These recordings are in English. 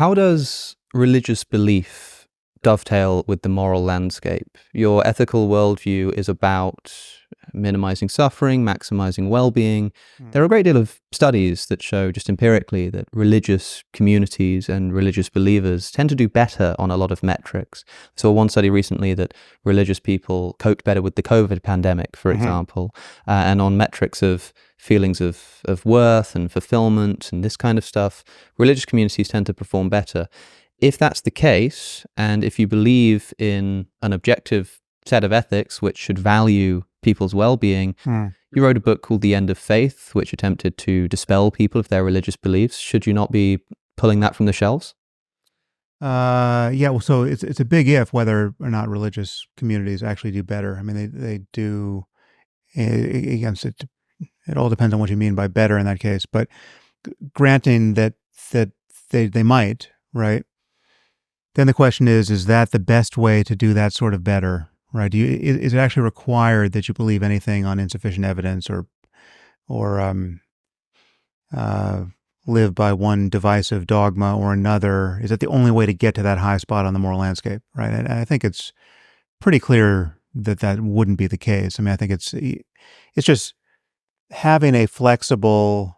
How does religious belief dovetail with the moral landscape? Your ethical worldview is about minimizing suffering, maximizing well-being. There are a great deal of studies that show just empirically that religious communities and religious believers tend to do better on a lot of metrics. I saw one study recently that religious people coped better with the COVID pandemic, for example, and on metrics of feelings of worth and fulfillment and this kind of stuff, religious communities tend to perform better. If that's the case, and if you believe in an objective set of ethics which should value people's well-being, you wrote a book called The End of Faith, which attempted to dispel people of their religious beliefs. Should you not be pulling that from the shelves? Well, so it's a big if whether or not religious communities actually do better. I mean, they do. Again, it all depends on what you mean by better in that case. But granting that they might, right? Then the question is that the best way to do that sort of better, right? Is it actually required that you believe anything on insufficient evidence or live by one divisive dogma or another? Is that the only way to get to that high spot on the moral landscape, right? And I think it's pretty clear that wouldn't be the case. I mean, I think it's just having a flexible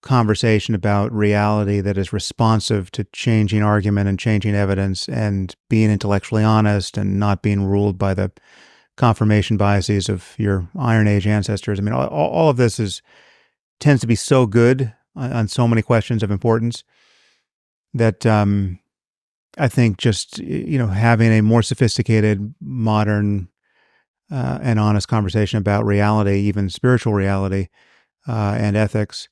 conversation about reality that is responsive to changing argument and changing evidence and being intellectually honest and not being ruled by the confirmation biases of your Iron Age ancestors. I mean, all of this tends to be so good on so many questions of importance that I think just, having a more sophisticated, modern, and honest conversation about reality, even spiritual reality, and ethics,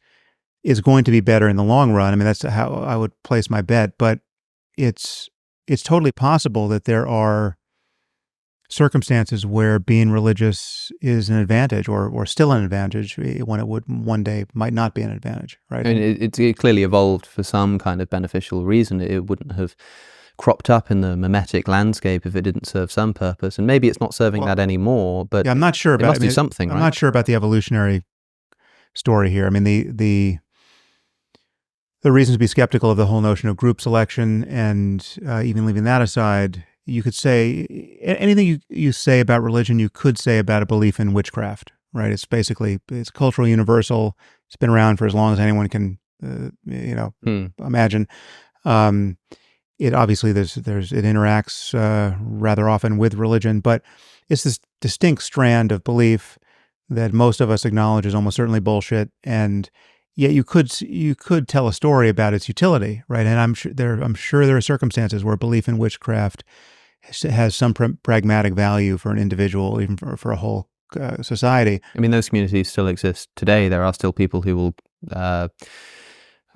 is going to be better in the long run. I mean, that's how I would place my bet. But it's totally possible that there are circumstances where being religious is an advantage, or still an advantage, when it would one day might not be an advantage, right? I mean, it clearly evolved for some kind of beneficial reason. It wouldn't have cropped up in the mimetic landscape if it didn't serve some purpose. And maybe it's not serving that anymore, but I'm not sure it must do something, right? I'm not sure about the evolutionary story here. I mean, the reasons to be skeptical of the whole notion of group selection, and even leaving that aside, you could say anything you say about religion, you could say about a belief in witchcraft, right? It's cultural universal. It's been around for as long as anyone can, imagine. It obviously it interacts rather often with religion, but it's this distinct strand of belief that most of us acknowledge is almost certainly bullshit, and yet you could tell a story about its utility, right? And I'm sure there are circumstances where belief in witchcraft has some pragmatic value for an individual, even for a whole society. I mean, those communities still exist today. There are still people who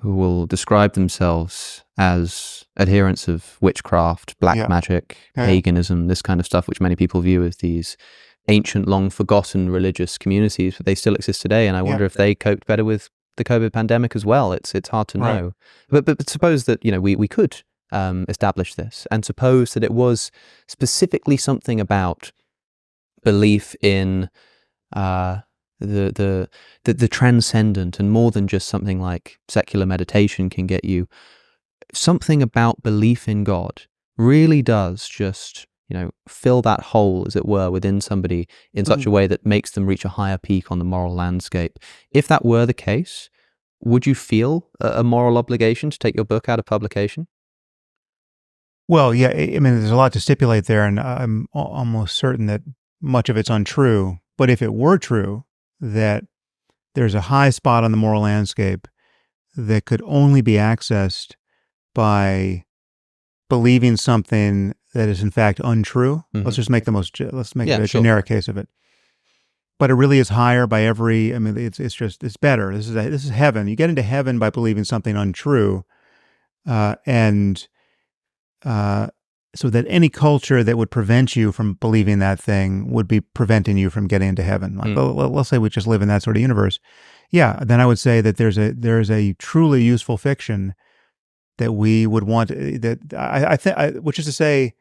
will describe themselves as adherents of witchcraft, black magic, paganism, this kind of stuff, which many people view as these ancient, long-forgotten religious communities, but they still exist today. And I wonder if they coped better with the COVID pandemic as well. It's hard to know. But suppose that we could establish this, and suppose that it was specifically something about belief in the transcendent, and more than just something like secular meditation can get you. Something about belief in God really does just fill that hole, as it were, within somebody in such a way that makes them reach a higher peak on the moral landscape. If that were the case, would you feel a moral obligation to take your book out of publication? Well, yeah, I mean, there's a lot to stipulate there, and I'm almost certain that much of it's untrue. But if it were true that there's a high spot on the moral landscape that could only be accessed by believing something that is in fact untrue, let's just make a generic case of it. But it really is higher by every. I mean, it's better. This is heaven. You get into heaven by believing something untrue, and so that any culture that would prevent you from believing that thing would be preventing you from getting into heaven. Like, let's say we just live in that sort of universe. Yeah, then I would say that there's a truly useful fiction that we would want, which is to say,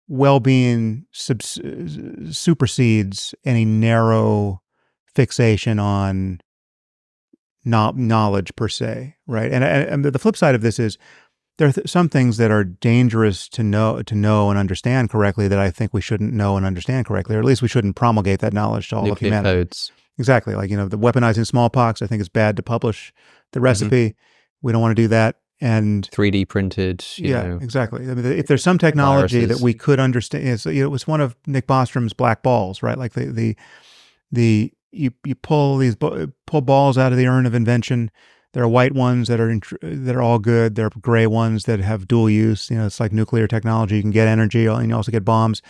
well-being supersedes any narrow fixation on knowledge per se, right? And the flip side of this is there are some things that are dangerous to know and understand correctly that I think we shouldn't know and understand correctly, or at least we shouldn't promulgate that knowledge to all of Nuclear humanity. codes. Exactly. Like, the weaponizing smallpox, I think it's bad to publish the recipe. We don't want to do that. And 3D printed, you know. Exactly. I mean, if there's some technology viruses. that we could understand, it was one of Nick Bostrom's black balls, right? Like you pull pull balls out of the urn of invention. There are white ones that are all good. There are gray ones that have dual use. It's like nuclear technology. You can get energy and you also get bombs.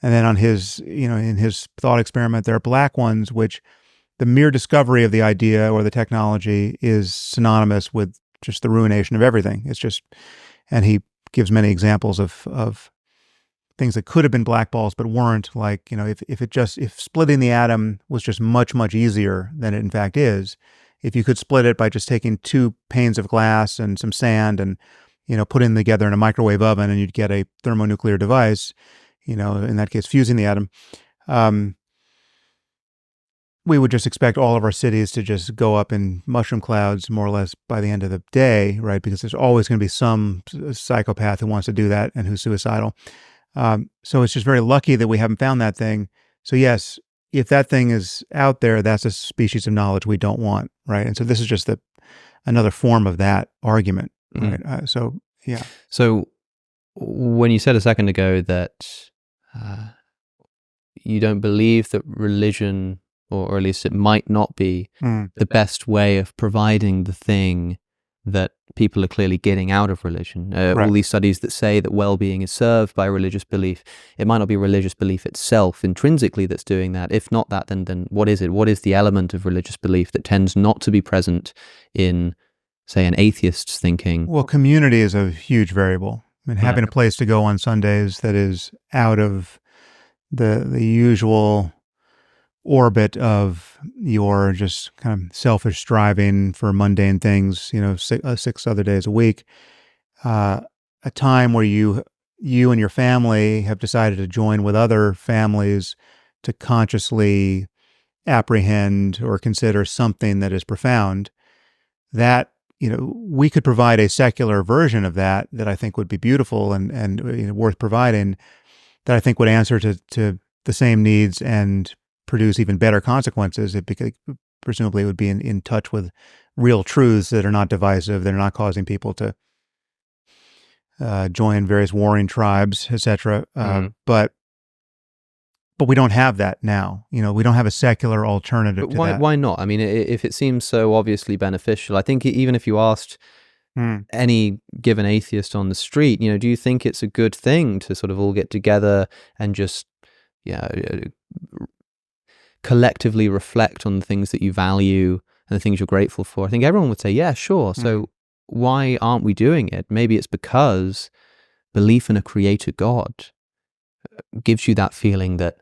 And then on his, in his thought experiment, there are black ones, which the mere discovery of the idea or the technology is synonymous with just the ruination of everything. It's just, and he gives many examples of things that could have been black balls but weren't. Like, if splitting the atom was just much, much easier than it in fact is, if you could split it by just taking 2 panes of glass and some sand and, putting them together in a microwave oven, and you'd get a thermonuclear device, in that case, fusing the atom, we would just expect all of our cities to just go up in mushroom clouds more or less by the end of the day, right? Because there's always going to be some psychopath who wants to do that and who's suicidal. So it's just very lucky that we haven't found that thing. So yes, if that thing is out there, that's a species of knowledge we don't want, right? And so this is just another form of that argument, right? So when you said a second ago that you don't believe that religion, or at least it might not be the best way of providing the thing that people are clearly getting out of religion. All these studies that say that well-being is served by religious belief, it might not be religious belief itself intrinsically that's doing that. If not that, then what is it? What is the element of religious belief that tends not to be present in, say, an atheist's thinking? Well, community is a huge variable. I mean, having a place to go on Sundays that is out of the usual orbit of your just kind of selfish striving for mundane things, 6 other days a week, a time where you and your family have decided to join with other families to consciously apprehend or consider something that is profound, that, we could provide a secular version of that I think would be beautiful and worth providing, that I think would answer to the same needs and produce even better consequences. It presumably would be in touch with real truths that are not divisive, that are not causing people to join various warring tribes, etc. But we don't have that now. We don't have a secular alternative to that. Why not? I mean, if it seems so obviously beneficial, I think even if you asked any given atheist on the street, do you think it's a good thing to sort of all get together and just collectively reflect on the things that you value and the things you're grateful for? I think everyone would say, yeah, sure. So why aren't we doing it? Maybe it's because belief in a creator God gives you that feeling that,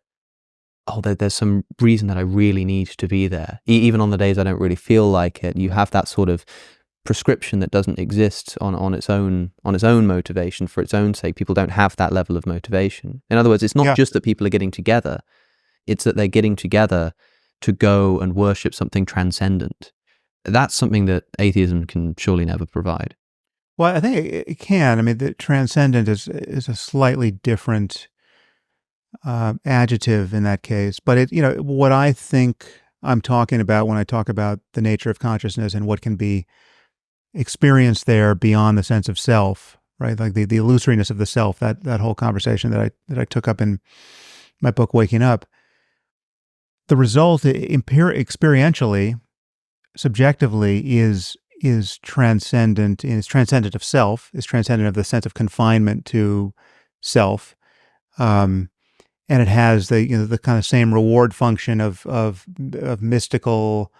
there's some reason that I really need to be there. Even on the days I don't really feel like it, you have that sort of prescription that doesn't exist on its own motivation for its own sake. People don't have that level of motivation. In other words, it's not just that people are getting together. It's that they're getting together to go and worship something transcendent. That's something that atheism can surely never provide. Well, I think it can. I mean, the transcendent is a slightly different adjective in that case. But what I think I'm talking about when I talk about the nature of consciousness and what can be experienced there beyond the sense of self, right? Like the illusoriness of the self. That whole conversation that I took up in my book, Waking Up. The result, experientially, subjectively, is transcendent. Is transcendent of self. Is transcendent of the sense of confinement to self, and it has the kind of same reward function of mystical,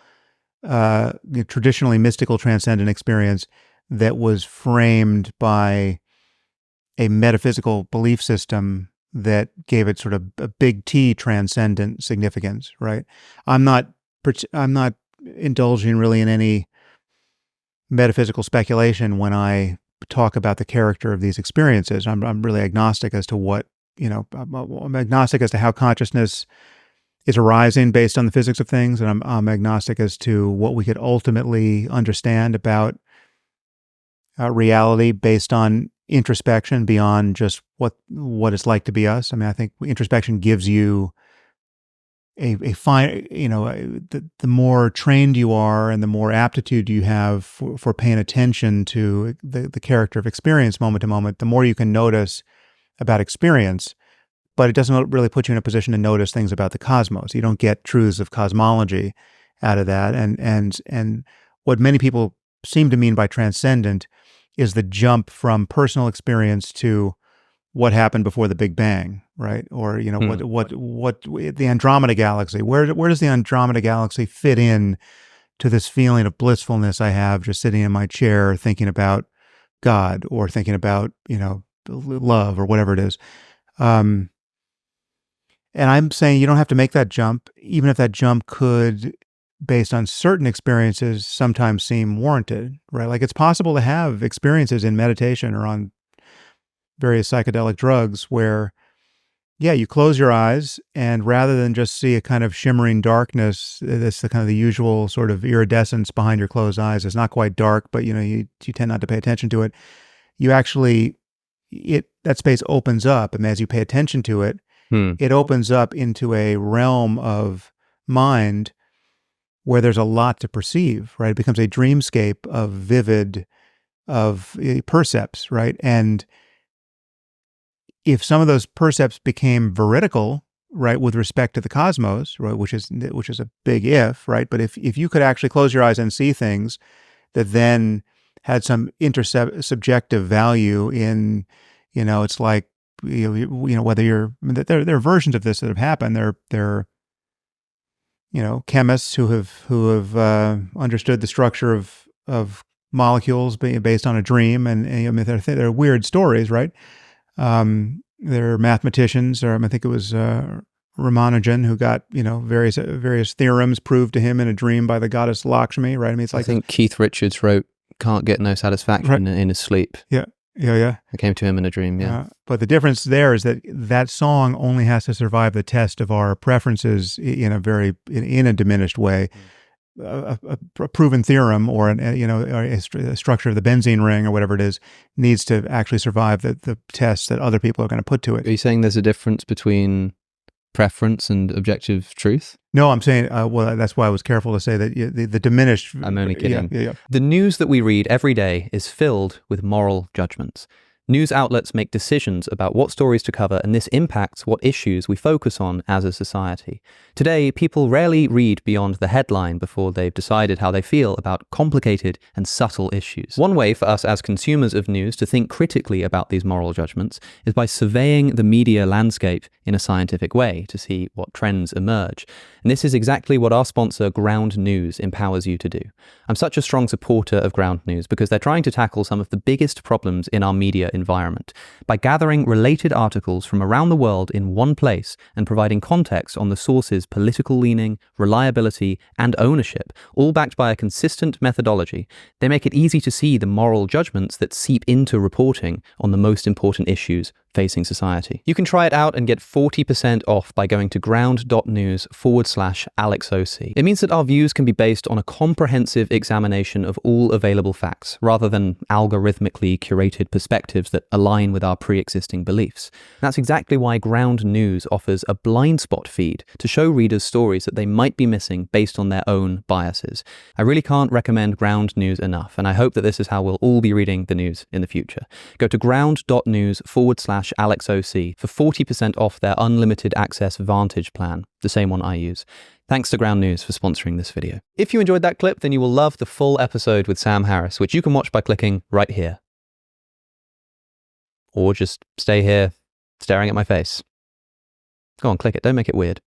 traditionally mystical transcendent experience that was framed by a metaphysical belief system that gave it sort of a big T transcendent significance, right? I'm not indulging really in any metaphysical speculation when I talk about the character of these experiences. I'm really agnostic as to what, I'm agnostic as to how consciousness is arising based on the physics of things, and I'm agnostic as to what we could ultimately understand about reality based on introspection beyond just what it's like to be us. I mean, I think introspection gives you a fine, the more trained you are and the more aptitude you have for paying attention to the character of experience moment to moment, the more you can notice about experience. But it doesn't really put you in a position to notice things about the cosmos. You don't get truths of cosmology out of that. And what many people seem to mean by transcendent is the jump from personal experience to what happened before the Big Bang, right? Or what the Andromeda galaxy. Where does the Andromeda galaxy fit in to this feeling of blissfulness I have just sitting in my chair thinking about God or thinking about love or whatever it is. And I'm saying you don't have to make that jump, even if that jump could, based on certain experiences, sometimes seem warranted, right? Like it's possible to have experiences in meditation or on various psychedelic drugs where, you close your eyes and rather than just see a kind of shimmering darkness, that's the kind of the usual sort of iridescence behind your closed eyes. It's not quite dark, but you tend not to pay attention to it. You actually, that space opens up, and as you pay attention to it, it opens up into a realm of mind where there's a lot to perceive, right? It becomes a dreamscape of vivid, of percepts, right? And if some of those percepts became veridical, right, with respect to the cosmos, right, which is a big if, right? But if you could actually close your eyes and see things that then had some intersubjective value in, it's like, whether there are versions of this that have happened. There chemists who have understood the structure of molecules based on a dream, and I mean there are weird stories, right? There are mathematicians, or I think it was Ramanujan, who got various theorems proved to him in a dream by the goddess Lakshmi, right? I mean, it's like I think Keith Richards wrote "Can't Get No Satisfaction" in his sleep. Yeah. It came to him in a dream, but the difference there is that song only has to survive the test of our preferences in a diminished way. A proven theorem or a structure of the benzene ring or whatever it is needs to actually survive the tests that other people are going to put to it. Are you saying there's a difference between preference and objective truth? No, I'm saying, well, that's why I was careful to say that the diminished... I'm only kidding. Yeah. The news that we read every day is filled with moral judgments. News outlets make decisions about what stories to cover, and this impacts what issues we focus on as a society. Today, people rarely read beyond the headline before they've decided how they feel about complicated and subtle issues. One way for us as consumers of news to think critically about these moral judgments is by surveying the media landscape in a scientific way to see what trends emerge. And this is exactly what our sponsor, Ground News, empowers you to do. I'm such a strong supporter of Ground News because they're trying to tackle some of the biggest problems in our media environment by gathering related articles from around the world in one place and providing context on the source's political leaning, reliability, and ownership, all backed by a consistent methodology. They make it easy to see the moral judgments that seep into reporting on the most important issues facing society. You can try it out and get 40% off by going to ground.news/AlexOC. It means that our views can be based on a comprehensive examination of all available facts, rather than algorithmically curated perspectives that align with our pre-existing beliefs. That's exactly why Ground News offers a blind spot feed to show readers stories that they might be missing based on their own biases. I really can't recommend Ground News enough, and I hope that this is how we'll all be reading the news in the future. Go to ground.news/AlexOC for 40% off their unlimited access Vantage plan, the same one I use. Thanks to Ground News for sponsoring this video. If you enjoyed that clip, then you will love the full episode with Sam Harris, which you can watch by clicking right here. Or just stay here, staring at my face. Go on, click it, don't make it weird.